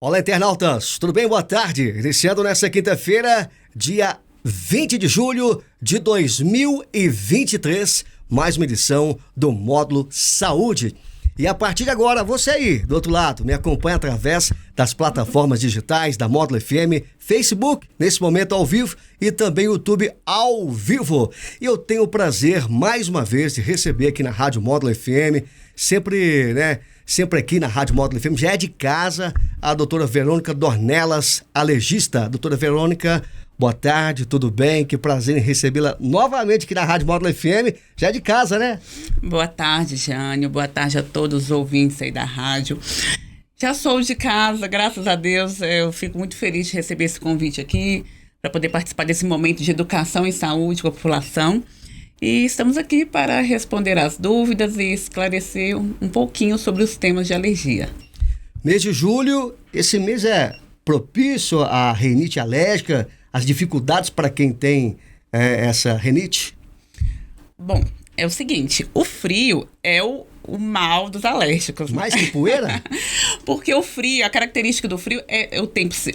Olá, internautas, tudo bem? Boa tarde. Iniciando nessa quinta-feira, dia 20 de julho de 2023, mais uma edição do Módulo Saúde. E a partir de agora, você aí, do outro lado, me acompanha através das plataformas digitais da Módulo FM, Facebook, nesse momento ao vivo, e também YouTube ao vivo. E eu tenho o prazer, mais uma vez, de receber aqui na Rádio Módulo FM, sempre aqui na Rádio Módulo FM, já é de casa, a doutora Verônica Dornelas, alergista. Doutora Verônica, boa tarde, tudo bem? Que prazer em recebê-la novamente aqui na Rádio Módulo FM, já é de casa, né? Boa tarde, Jânio, boa tarde a todos os ouvintes aí da rádio. Já sou de casa, graças a Deus, eu fico muito feliz de receber esse convite aqui, para poder participar desse momento de educação e saúde com a população. E estamos aqui para responder as dúvidas e esclarecer um pouquinho sobre os temas de alergia. Mês de julho, esse mês é propício à rinite alérgica, as dificuldades para quem tem essa rinite? Bom, é o seguinte, o frio é o mal dos alérgicos. Mais que poeira? Porque o frio, a característica do frio é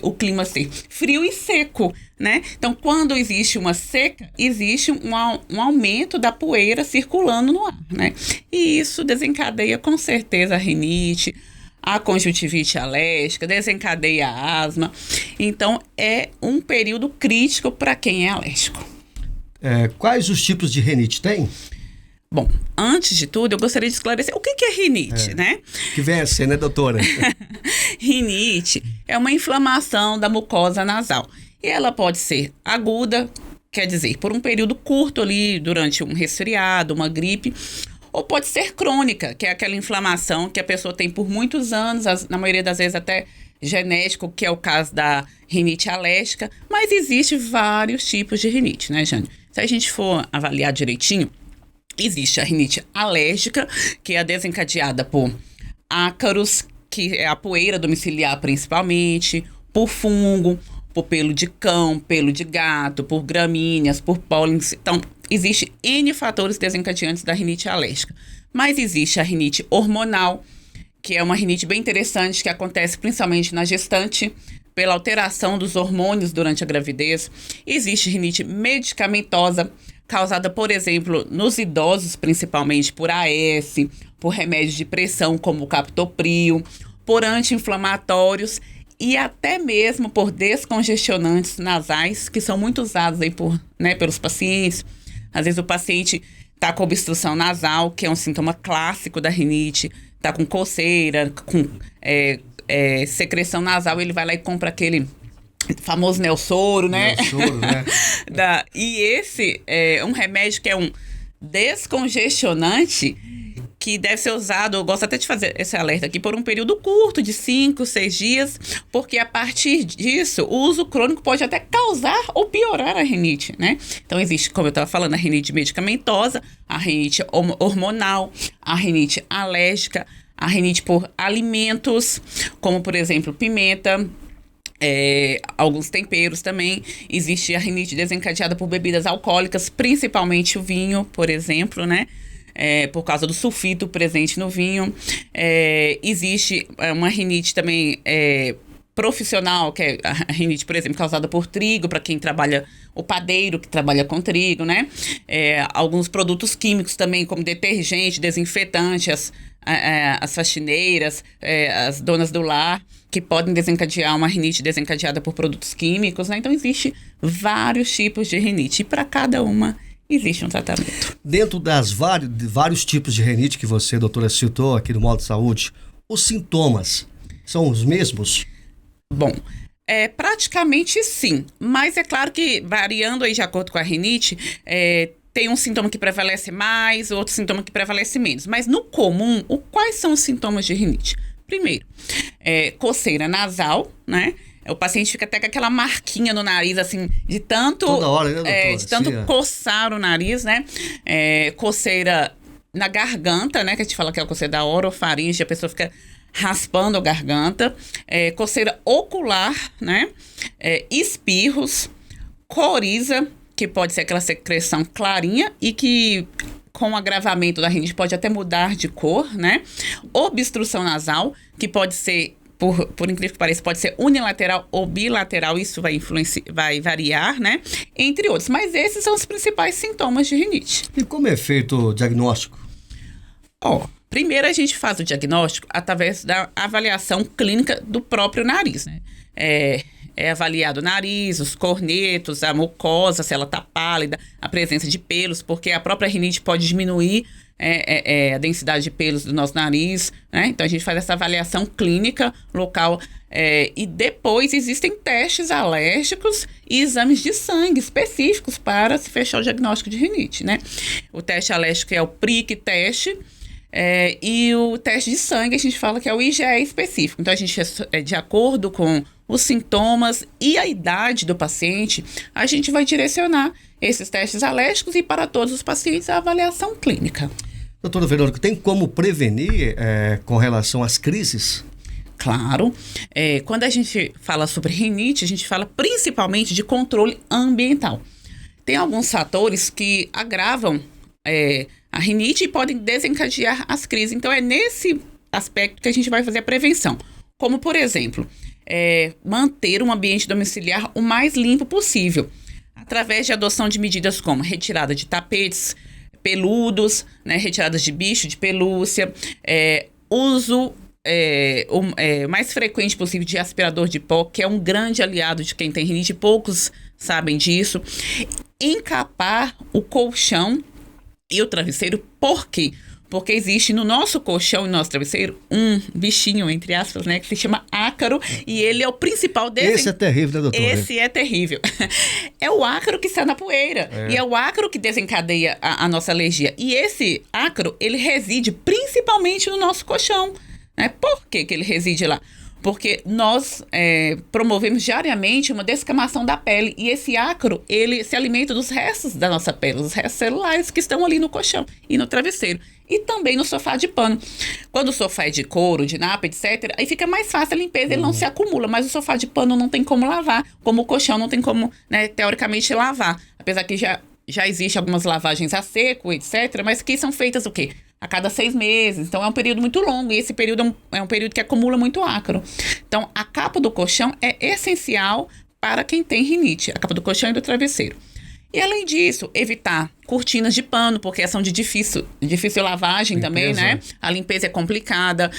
o clima ser frio e seco, né? Então, quando existe uma seca, existe um aumento da poeira circulando no ar, né? E isso desencadeia com certeza a rinite, a conjuntivite alérgica, desencadeia a asma. Então, é um período crítico para quem é alérgico. Quais os tipos de rinite tem? Bom, antes de tudo, eu gostaria de esclarecer o que é rinite, né? Que vem a ser, né, doutora? Rinite é uma inflamação da mucosa nasal. E ela pode ser aguda, quer dizer, por um período curto ali, durante um resfriado, uma gripe, ou pode ser crônica, que é aquela inflamação que a pessoa tem por muitos anos, na maioria das vezes até genético, que é o caso da rinite alérgica, mas existe vários tipos de rinite, né, Jânio? Se a gente for avaliar direitinho, existe a rinite alérgica, que é desencadeada por ácaros, que é a poeira domiciliar principalmente, por fungo, por pelo de cão, pelo de gato, por gramíneas, por pólen. Então, existe N fatores desencadeantes da rinite alérgica. Mas existe a rinite hormonal, que é uma rinite bem interessante, que acontece principalmente na gestante, pela alteração dos hormônios durante a gravidez. Existe rinite medicamentosa, causada, por exemplo, nos idosos, principalmente por AS, por remédios de pressão como o captopril, por anti-inflamatórios e até mesmo por descongestionantes nasais, que são muito usados aí pelos pacientes. Às vezes o paciente está com obstrução nasal, que é um sintoma clássico da rinite, está com coceira, com secreção nasal, ele vai lá e compra aquele famoso Nelsoro, né? Nelsoro, né? E esse é um remédio que é um descongestionante que deve ser usado, eu gosto até de fazer esse alerta aqui, por um período curto, de 5, 6 dias, porque a partir disso, o uso crônico pode até causar ou piorar a rinite, né? Então, existe, como eu estava falando, a rinite medicamentosa, a rinite hormonal, a rinite alérgica, a rinite por alimentos, como, por exemplo, pimenta, alguns temperos também. Existe a rinite desencadeada por bebidas alcoólicas, principalmente o vinho, por exemplo, né? Por causa do sulfito presente no vinho. Existe uma rinite também profissional, que é a rinite, por exemplo, causada por trigo, para quem trabalha, o padeiro que trabalha com trigo, né? Alguns produtos químicos também, como detergente, desinfetante, as faxineiras, as donas do lar, que podem desencadear uma rinite desencadeada por produtos químicos, né? Então, existe vários tipos de rinite e para cada uma existe um tratamento. Dentro das vários tipos de rinite que você, doutora, citou aqui no Módulo de Saúde, os sintomas são os mesmos? Bom, praticamente sim, mas é claro que variando aí de acordo com a rinite, tem um sintoma que prevalece mais, outro sintoma que prevalece menos. Mas no comum, quais são os sintomas de rinite? Primeiro, coceira nasal, né? O paciente fica até com aquela marquinha no nariz, assim, de tanto... Toda hora, né, doutora? De tanto coçar o nariz, né? Coceira na garganta, né? Que a gente fala que é a coceira da orofaringe, a pessoa fica raspando a garganta. Coceira ocular, né? Espirros, coriza, que pode ser aquela secreção clarinha e que com o agravamento da rinite pode até mudar de cor, né? Obstrução nasal, que pode ser por incrível que pareça, pode ser unilateral ou bilateral, isso vai variar, né? Entre outros. Mas esses são os principais sintomas de rinite. E como é feito o diagnóstico? Primeiro a gente faz o diagnóstico através da avaliação clínica do próprio nariz, né? É avaliado o nariz, os cornetos, a mucosa, se ela está pálida, a presença de pelos, porque a própria rinite pode diminuir a densidade de pelos do nosso nariz, né? Então a gente faz essa avaliação clínica local e depois existem testes alérgicos e exames de sangue específicos para se fechar o diagnóstico de rinite, né? O teste alérgico é o prick teste. E o teste de sangue, a gente fala que é o IgE específico. Então, a gente, de acordo com os sintomas e a idade do paciente, a gente vai direcionar esses testes alérgicos e para todos os pacientes a avaliação clínica. Doutora Verônica, tem como prevenir com relação às crises? Claro. Quando a gente fala sobre rinite, a gente fala principalmente de controle ambiental. Tem alguns fatores que agravam a rinite e podem desencadear as crises. Então, é nesse aspecto que a gente vai fazer a prevenção. Como, por exemplo, manter um ambiente domiciliar o mais limpo possível, através de adoção de medidas como retirada de tapetes peludos, né, retiradas de bicho, de pelúcia, uso o mais frequente possível de aspirador de pó, que é um grande aliado de quem tem rinite, poucos sabem disso. Encapar o colchão e o travesseiro, por quê? Porque existe no nosso colchão e no nosso travesseiro um bichinho, entre aspas, né, que se chama ácaro, e ele é o principal Esse é terrível, né, doutor? Esse é terrível. É o ácaro que está na poeira, e é o ácaro que desencadeia a nossa alergia. E esse ácaro, ele reside principalmente no nosso colchão, né? Por que ele reside lá? Porque nós promovemos diariamente uma descamação da pele e esse ácaro, ele se alimenta dos restos da nossa pele, os restos celulares que estão ali no colchão e no travesseiro. E também no sofá de pano. Quando o sofá é de couro, de napa, etc., aí fica mais fácil a limpeza, ele não se acumula, mas o sofá de pano não tem como lavar, como o colchão não tem como, né, teoricamente, lavar. Apesar que já existe algumas lavagens a seco, etc., mas que são feitas o quê? A cada 6 meses, então é um período muito longo e esse período é um período que acumula muito ácaro. Então, a capa do colchão é essencial para quem tem rinite, a capa do colchão e do travesseiro. E, além disso, evitar cortinas de pano, porque são de difícil lavagem também, né? A limpeza é complicada.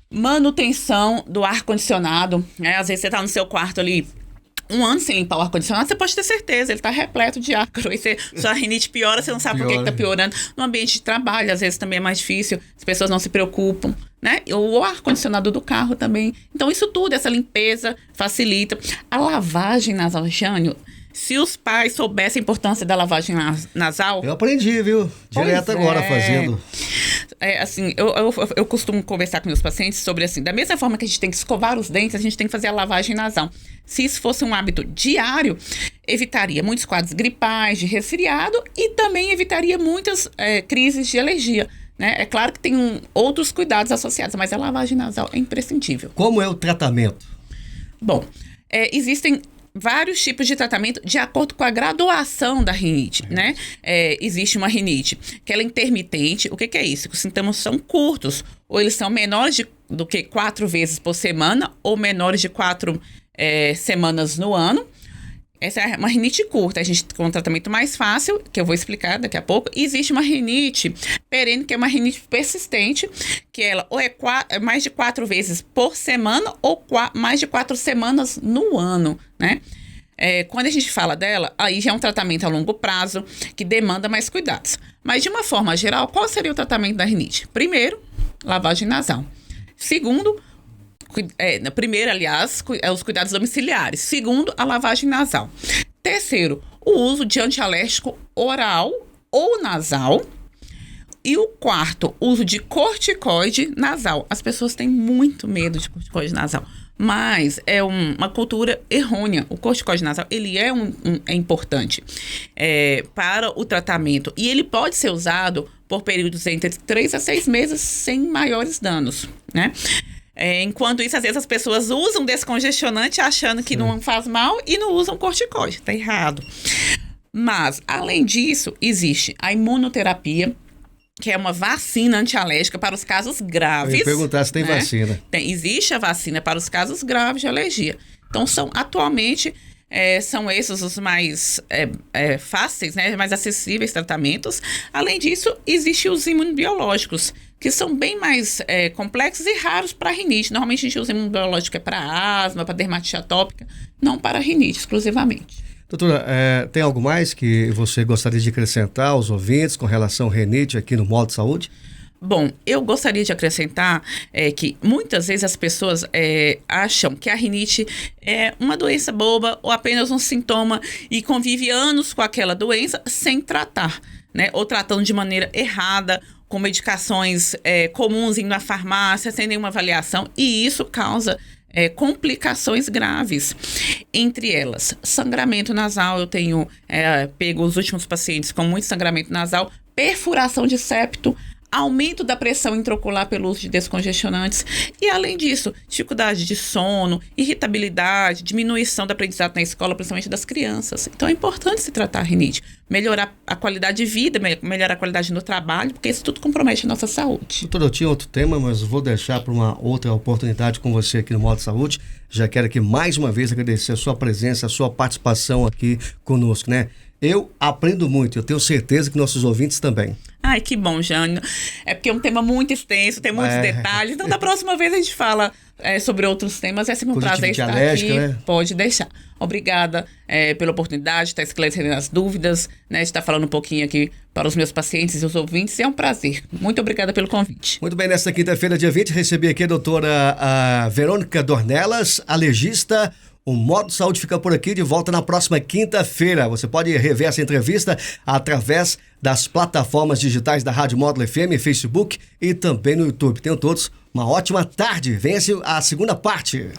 Manutenção do ar-condicionado, né? Às vezes você está no seu quarto ali 1 ano sem limpar o ar-condicionado, você pode ter certeza, ele está repleto de ácaro. E sua rinite piora, você não sabe por que está piorando. No ambiente de trabalho, às vezes também é mais difícil, as pessoas não se preocupam, né? O ar-condicionado do carro também. Então, isso tudo, essa limpeza facilita. A lavagem nasal, Jânio, se os pais soubessem a importância da lavagem nasal... Eu aprendi, viu? Direto agora fazendo. Assim, eu costumo conversar com meus pacientes sobre, assim, da mesma forma que a gente tem que escovar os dentes, a gente tem que fazer a lavagem nasal. Se isso fosse um hábito diário, evitaria muitos quadros gripais, de resfriado e também evitaria muitas crises de alergia, né? É claro que tem outros cuidados associados, mas a lavagem nasal é imprescindível. Como é o tratamento? Bom, existem vários tipos de tratamento de acordo com a graduação da rinite, né? Existe uma rinite que ela é intermitente. O que é isso? Os sintomas são curtos, ou eles são menores do que 4 vezes por semana, ou menores de 4 semanas no ano. Essa é uma rinite curta. A gente tem um tratamento mais fácil, que eu vou explicar daqui a pouco. E existe uma rinite perene, que é uma rinite persistente, que ela ou é mais de 4 vezes por semana ou mais de 4 semanas no ano, né? Quando a gente fala dela, aí já é um tratamento a longo prazo, que demanda mais cuidados. Mas, de uma forma geral, qual seria o tratamento da rinite? Primeiro, lavagem nasal. Segundo, primeiro, aliás, os cuidados domiciliares. Segundo, a lavagem nasal. Terceiro, o uso de antialérgico oral ou nasal. E o quarto, uso de corticoide nasal. As pessoas têm muito medo de corticoide nasal, mas é uma cultura errônea. O corticoide nasal, ele é importante para o tratamento. E ele pode ser usado por períodos entre 3 a 6 meses sem maiores danos, né? Enquanto isso, às vezes as pessoas usam descongestionante achando que não faz mal e não usam corticoide. Está errado. Mas, além disso, existe a imunoterapia, que é uma vacina antialérgica para os casos graves. Eu ia perguntar se tem né? vacina. Existe a vacina para os casos graves de alergia. Então, atualmente, são esses os mais fáceis, né, mais acessíveis tratamentos. Além disso, existem os imunobiológicos, que são bem mais complexos e raros para rinite. Normalmente, a gente usa imunobiológico para asma, para dermatite atópica, não para rinite exclusivamente. Doutora, tem algo mais que você gostaria de acrescentar aos ouvintes com relação ao rinite aqui no Módulo Saúde? Bom, eu gostaria de acrescentar que muitas vezes as pessoas acham que a rinite é uma doença boba ou apenas um sintoma e convive anos com aquela doença sem tratar, né? Ou tratando de maneira errada, com medicações comuns indo à farmácia, sem nenhuma avaliação, e isso causa complicações graves. Entre elas, sangramento nasal. Eu tenho pego os últimos pacientes com muito sangramento nasal, perfuração de septo, aumento da pressão intraocular pelo uso de descongestionantes e, além disso, dificuldade de sono, irritabilidade, diminuição da aprendizado na escola, principalmente das crianças. Então, é importante se tratar a rinite, melhorar a qualidade de vida, melhorar a qualidade no trabalho, porque isso tudo compromete a nossa saúde. Doutor, eu tinha outro tema, mas vou deixar para uma outra oportunidade com você aqui no Módulo Saúde. Já quero aqui mais uma vez agradecer a sua presença, a sua participação aqui conosco, né? Eu aprendo muito, eu tenho certeza que nossos ouvintes também. Ai, que bom, Jânio. É porque é um tema muito extenso, tem muitos detalhes. Então, da próxima vez a gente fala sobre outros temas. É sempre um prazer estar aqui. Né? Pode deixar. Obrigada pela oportunidade de estar esclarecendo as dúvidas, né, de estar falando um pouquinho aqui para os meus pacientes e os ouvintes. É um prazer. Muito obrigada pelo convite. Muito bem, nesta quinta-feira, dia 20, recebi aqui a doutora Verônica Dornelas, alergista. O Módulo Saúde fica por aqui, de volta na próxima quinta-feira. Você pode rever essa entrevista através das plataformas digitais da Rádio Módulo FM, Facebook e também no YouTube. Tenham todos uma ótima tarde. Venha a segunda parte.